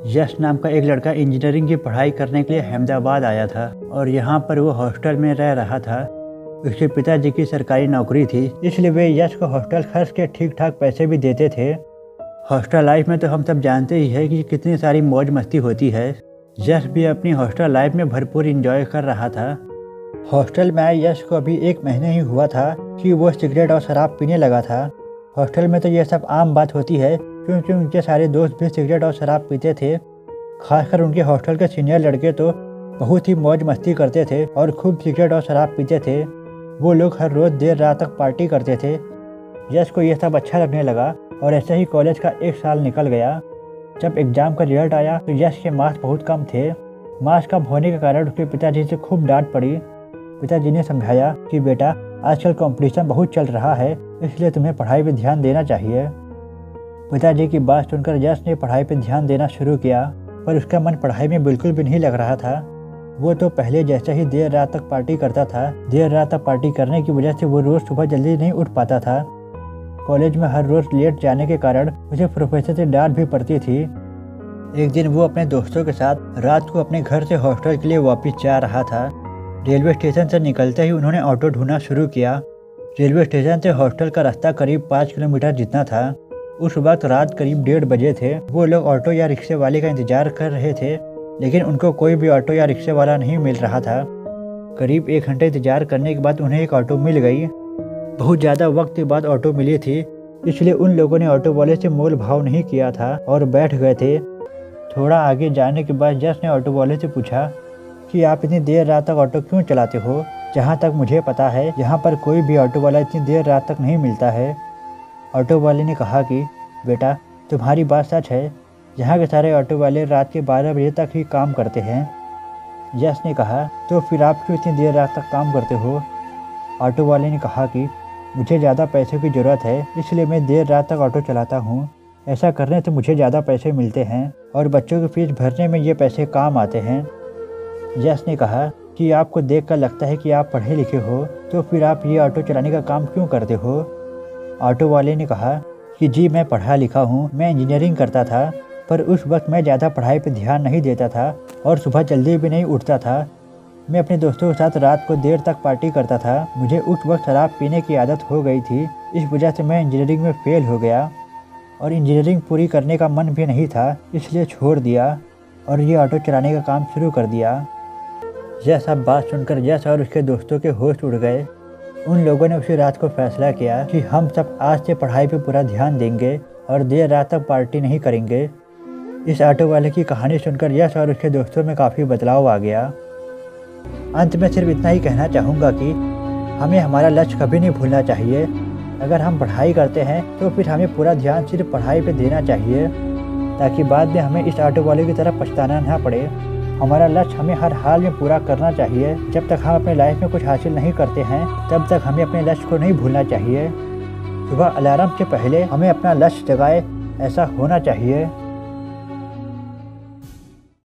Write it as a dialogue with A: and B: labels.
A: यश नाम का एक लड़का इंजीनियरिंग की पढ़ाई करने के लिए अहमदाबाद आया था और यहाँ पर वो हॉस्टल में रह रहा था। उसके पिताजी की सरकारी नौकरी थी, इसलिए वे यश को हॉस्टल खर्च के ठीक ठाक पैसे भी देते थे। हॉस्टल लाइफ में तो हम सब जानते ही है कि कितनी सारी मौज मस्ती होती है। यश भी अपनी हॉस्टल लाइफ में भरपूर इंजॉय कर रहा था। हॉस्टल में आए यश को अभी 1 महीने ही हुआ था कि वो सिगरेट और शराब पीने लगा था। हॉस्टल में तो यह सब आम बात होती है, क्योंकि उनके सारे दोस्त भी सिगरेट और शराब पीते थे। खासकर उनके हॉस्टल के सीनियर लड़के तो बहुत ही मौज मस्ती करते थे और खूब सिगरेट और शराब पीते थे। वो लोग हर रोज़ देर रात तक पार्टी करते थे। यश को यह सब अच्छा लगने लगा और ऐसे ही कॉलेज का 1 साल निकल गया। जब एग्ज़ाम का रिजल्ट आया तो यश के मार्क्स बहुत कम थे। मार्क्स कम होने के कारण उसके पिताजी से खूब डांट पड़ी। पिताजी ने समझाया कि बेटा, आजकल कंपटीशन बहुत चल रहा है, इसलिए तुम्हें पढ़ाई पर ध्यान देना चाहिए। पिताजी की बात सुनकर यश ने पढ़ाई पर ध्यान देना शुरू किया, पर उसका मन पढ़ाई में बिल्कुल भी नहीं लग रहा था। वो तो पहले जैसे ही देर रात तक पार्टी करता था। देर रात तक पार्टी करने की वजह से वो रोज़ सुबह जल्दी नहीं उठ पाता था। कॉलेज में हर रोज़ लेट जाने के कारण उसे प्रोफेसर से डांट भी पड़ती थी। एक दिन वो अपने दोस्तों के साथ रात को अपने घर से हॉस्टल के लिए वापस जा रहा था। रेलवे स्टेशन से निकलते ही उन्होंने ऑटो ढूंढना शुरू किया। रेलवे स्टेशन से हॉस्टल का रास्ता करीब 5 किलोमीटर जितना था। उस वक्त रात करीब 1:30 बजे थे। वो लोग ऑटो या रिक्शे वाले का इंतजार कर रहे थे, लेकिन उनको कोई भी ऑटो या रिक्शे वाला नहीं मिल रहा था। करीब 1 घंटे इंतजार करने के बाद उन्हें एक ऑटो मिल गई। बहुत ज़्यादा वक्त के बाद ऑटो मिली थी, इसलिए उन लोगों ने ऑटो वाले से मोल भाव नहीं किया था और बैठ गए थे। थोड़ा आगे जाने के बाद यश ने ऑटो वाले से पूछा कि आप इतनी देर रात तक ऑटो क्यों चलाते हो? जहाँ तक मुझे पता है यहाँ पर कोई भी ऑटो वाला इतनी देर रात तक नहीं मिलता है। ऑटो वाले ने कहा कि बेटा, तुम्हारी बात सच है, यहाँ के सारे ऑटो वाले रात के 12 बजे तक ही काम करते हैं। यश ने कहा, तो फिर आप क्यों इतनी देर रात तक काम करते हो? ऑटो वाले ने कहा कि मुझे ज़्यादा पैसों की ज़रूरत है, इसलिए मैं देर रात तक ऑटो चलाता हूँ। ऐसा करने से मुझे ज़्यादा पैसे मिलते हैं और बच्चों की फीस भरने में ये पैसे काम आते हैं। यश ने कहा कि आपको देखकर लगता है कि आप पढ़े लिखे हो, तो फिर आप ये ऑटो चलाने का काम क्यों करते हो? ऑटो वाले ने कहा कि जी, मैं पढ़ा लिखा हूँ, मैं इंजीनियरिंग करता था, पर उस वक्त मैं ज़्यादा पढ़ाई पर ध्यान नहीं देता था और सुबह जल्दी भी नहीं उठता था। मैं अपने दोस्तों के साथ रात को देर तक पार्टी करता था। मुझे उस वक्त शराब पीने की आदत हो गई थी। इस वजह से मैं इंजीनियरिंग में फ़ेल हो गया और इंजीनियरिंग पूरी करने का मन भी नहीं था, इसलिए छोड़ दिया और ये ऑटो चलाने का काम शुरू कर दिया। यह सब बात सुनकर यश और उसके दोस्तों के होश उड़ गए। उन लोगों ने उसी रात को फैसला किया कि हम सब आज से पढ़ाई पर पूरा ध्यान देंगे और देर रात तक पार्टी नहीं करेंगे। इस ऑटो वाले की कहानी सुनकर यश और उसके दोस्तों में काफ़ी बदलाव आ गया। अंत में सिर्फ इतना ही कहना चाहूँगा कि हमें हमारा लक्ष्य कभी नहीं भूलना चाहिए। अगर हम पढ़ाई करते हैं तो फिर हमें पूरा ध्यान सिर्फ पढ़ाई पर देना चाहिए, ताकि बाद में हमें इस ऑटो वाले की तरह पछताना ना पड़े। हमारा लक्ष्य हमें हर हाल में पूरा करना चाहिए। जब तक हम अपने लाइफ में कुछ हासिल नहीं करते हैं, तब तक हमें अपने लक्ष्य को नहीं भूलना चाहिए। सुबह अलार्म से पहले हमें अपना लक्ष्य जगाए, ऐसा होना चाहिए।